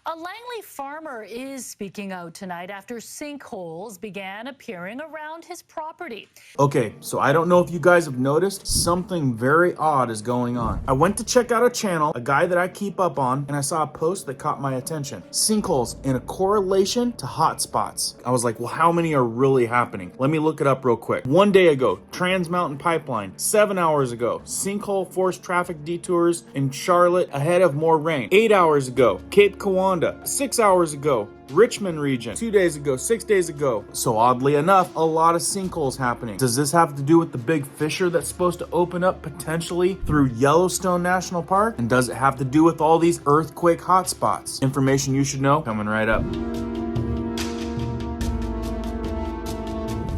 A Langley farmer is speaking out tonight after sinkholes began appearing around his property. Okay, so I don't know if you guys have noticed, something very odd is going on. I went to check out a channel, a guy that I keep up on, and I saw a post that caught my attention. Sinkholes in a correlation to hotspots. I was like, well, how many are really happening? Let me look it up real quick. 1 day ago, Trans Mountain Pipeline. 7 hours ago, sinkhole forced traffic detours in Charlotte ahead of more rain. 8 hours ago, Cape Kiwanda. 6 hours ago, Richmond region. 2 days ago, 6 days ago. So oddly enough, a lot of sinkholes happening. Does this have to do with the big fissure that's supposed to open up potentially through Yellowstone National Park? And does it have to do with all these earthquake hotspots? Information you should know coming right up.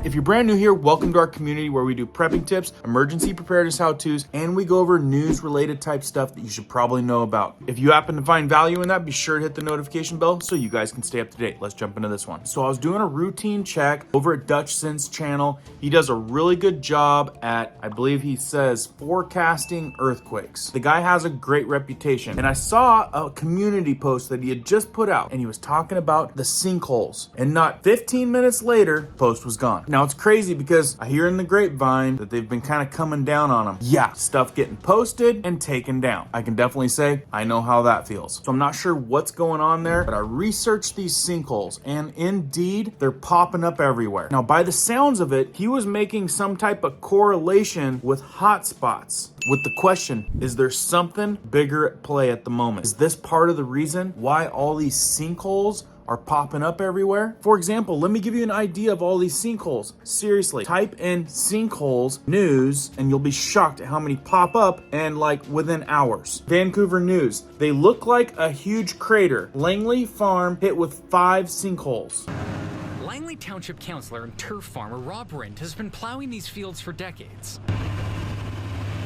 If you're brand new here, welcome to our community where we do prepping tips, emergency preparedness how-tos, and we go over news-related type stuff that you should probably know about. If you happen to find value in that, be sure to hit the notification bell so you guys can stay up to date. Let's jump into this one. So I was doing a routine check over at Dutchson's channel. He does a really good job at, I believe he says, forecasting earthquakes. The guy has a great reputation. And I saw a community post that he had just put out, and he was talking about the sinkholes. And not 15 minutes later, the post was gone. Now it's crazy because I hear in the grapevine that they've been kind of coming down on them. Yeah, stuff getting posted and taken down. I can definitely say I know how that feels. So I'm not sure what's going on there, but I researched these sinkholes and indeed they're popping up everywhere. Now by the sounds of it, he was making some type of correlation with hotspots. With the question, is there something bigger at play at the moment? Is this part of the reason why all these sinkholes are popping up everywhere? For example, let me give you an idea of all these sinkholes. Seriously, type in sinkholes news and you'll be shocked at how many pop up and like within hours. Vancouver News, they look like a huge crater. Langley Farm hit with 5 sinkholes. Langley Township Councillor and turf farmer Rob Rint has been plowing these fields for decades.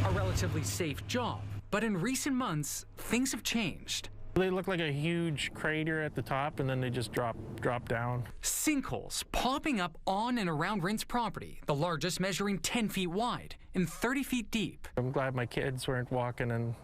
A relatively safe job, but in recent months, things have changed. They look like a huge crater at the top and then they just drop down. Sinkholes popping up on and around Rint's property, the largest measuring 10 feet wide and 30 feet deep. I'm glad my kids weren't walking and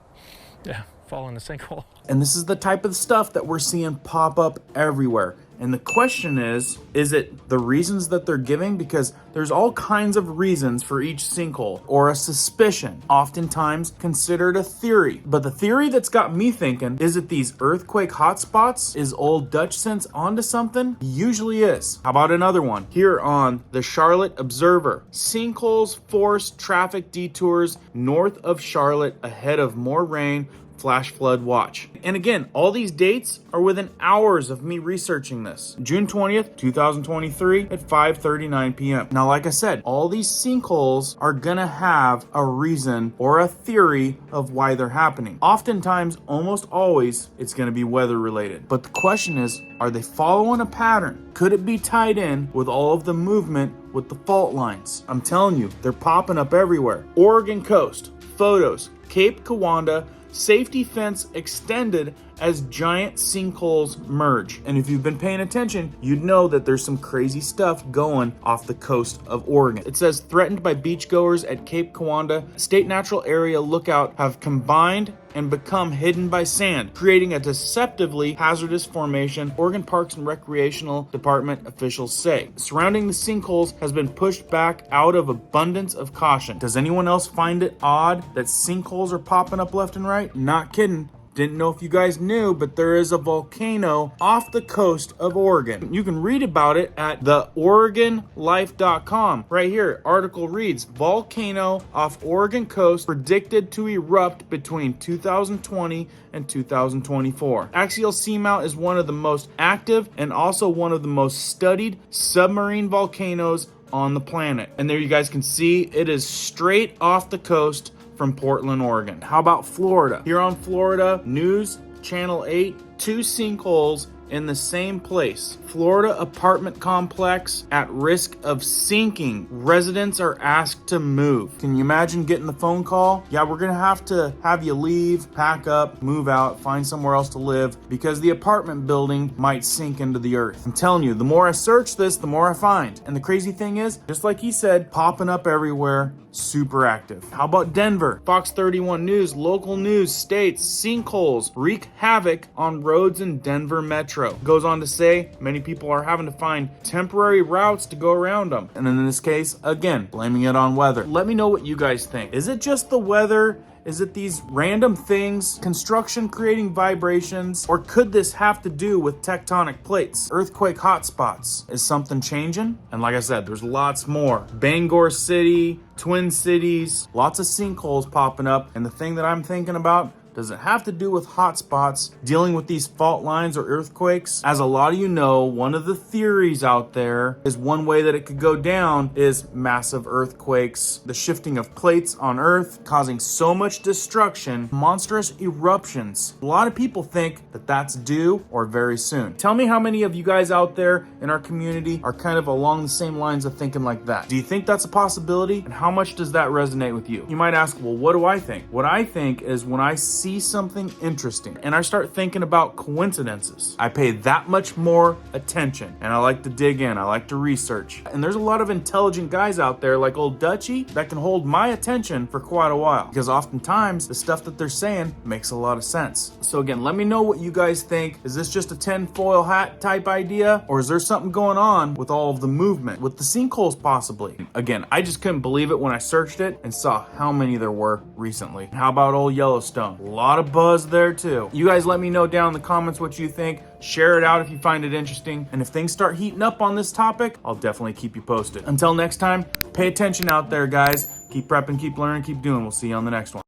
fall in a sinkhole. And this is the type of stuff that we're seeing pop up everywhere. And the question is it the reasons that they're giving? Because there's all kinds of reasons for each sinkhole or a suspicion, oftentimes considered a theory. But the theory that's got me thinking, is it these earthquake hotspots? Is old Dutchson's onto something? He usually is. How about another one? Here on the Charlotte Observer, sinkholes force traffic detours north of Charlotte ahead of more rain. Flash flood watch. And again, all these dates are within hours of me researching this. June 20th, 2023 at 5:39 p.m. Now, like I said, all these sinkholes are gonna have a reason or a theory of why they're happening. Oftentimes, almost always, it's gonna be weather related. But the question is, are they following a pattern? Could it be tied in with all of the movement with the fault lines? I'm telling you, they're popping up everywhere. Oregon coast, photos, Cape Kiwanda, safety fence extended as giant sinkholes merge. And if you've been paying attention, you'd know that there's some crazy stuff going off the coast of Oregon. It says threatened by beachgoers at Cape Kiwanda, State Natural Area Lookout have combined and become hidden by sand, creating a deceptively hazardous formation, Oregon Parks and Recreational Department officials say. Surrounding the sinkholes has been pushed back out of abundance of caution. Does anyone else find it odd that sinkholes are popping up left and right? Not kidding. Didn't know if you guys knew, but there is a volcano off the coast of Oregon. You can read about it at theoregonlife.com. Right here, article reads, volcano off Oregon coast predicted to erupt between 2020 and 2024. Axial seamount is one of the most active and also one of the most studied submarine volcanoes on the planet. And there you guys can see it is straight off the coast from Portland, Oregon. How about Florida? Here on Florida News, Channel 8, 2 sinkholes in the same place. Florida apartment complex at risk of sinking. Residents are asked to move. Can you imagine getting the phone call? Yeah, we're gonna have to have you leave, pack up, move out, find somewhere else to live because the apartment building might sink into the earth. I'm telling you, the more I search this, the more I find. And the crazy thing is, just like he said, popping up everywhere. super active. How about Denver? Fox 31 News, local news states sinkholes wreak havoc on roads in Denver metro. Goes on to say many people are having to find temporary routes to go around them. And in this case, again, blaming it on weather. Let me know what you guys think. Is it just the weather? Is it these random things, construction creating vibrations, or could this have to do with tectonic plates, earthquake hotspots? Is something changing? And like I said, there's lots more. Bangor City, Twin Cities, lots of sinkholes popping up. And the thing that I'm thinking about, does it have to do with hotspots, dealing with these fault lines or earthquakes? As a lot of you know, one of the theories out there is one way that it could go down is massive earthquakes, the shifting of plates on Earth causing so much destruction, monstrous eruptions. A lot of people think that that's due or very soon. Tell me how many of you guys out there in our community are kind of along the same lines of thinking like that. Do you think that's a possibility? And how much does that resonate with you? You might ask, well, what do I think? What I think is when I see something interesting and I start thinking about coincidences, I pay that much more attention and I like to dig in, I like to research. And there's a lot of intelligent guys out there like old Dutchie that can hold my attention for quite a while, because oftentimes the stuff that they're saying makes a lot of sense. So again, let me know what you guys think. Is this just a tinfoil hat type idea, or is there something going on with all of the movement, with the sinkholes possibly? Again, I just couldn't believe it when I searched it and saw how many there were recently. How about old Yellowstone? A lot of buzz there too. You guys let me know down in the comments what you think. Share it out if you find it interesting. And if things start heating up on this topic, I'll definitely keep you posted. Until next time, pay attention out there, guys. Keep prepping, keep learning, keep doing. We'll see you on the next one.